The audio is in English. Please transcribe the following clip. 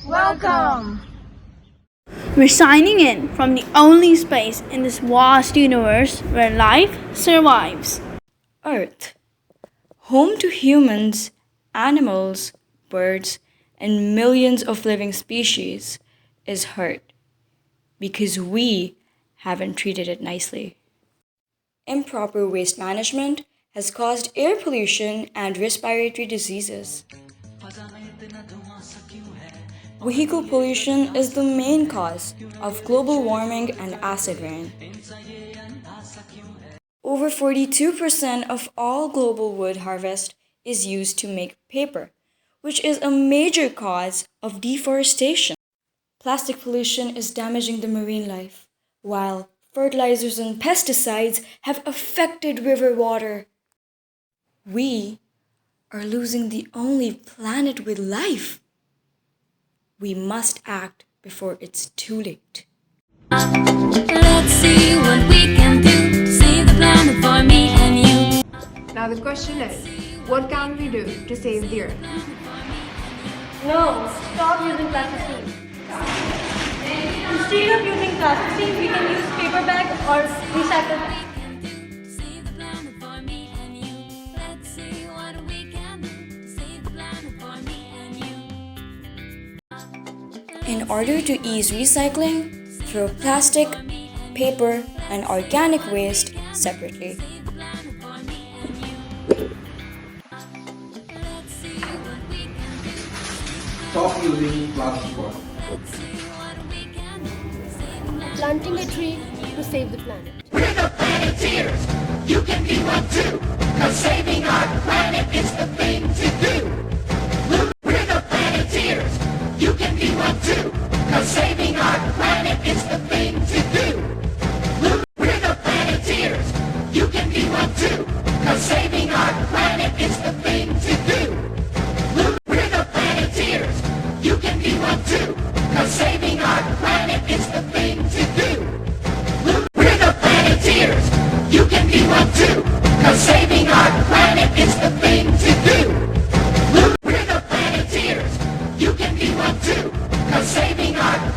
Welcome! We're signing in from the only space in this vast universe where life survives. Earth, home to humans, animals, birds, and millions of living species, is hurt because we haven't treated it nicely. Improper waste management has caused air pollution and respiratory diseases. Vehicle pollution is the main cause of global warming and acid rain. Over 42% of all global wood harvest is used to make paper, which is a major cause of deforestation. Plastic pollution is damaging the marine life, while fertilizers and pesticides have affected river water. We are losing the only planet with life. We must act before it's too late. Let's see what we can do to save the planet for me and you. Now the question is, what can we do to save the earth? No, stop using plastic. Instead of using plastic, we can use paper bags or recycle them. Save the planet for me and you. Let's see what we can do to save the planet for me and you. In order to ease recycling, throw plastic, paper, and organic waste separately. Stop using plastic bottles. Planting a tree to save the planet. We're the Planeteers. You can be one too. 'Cause saving our planet is the thing to do.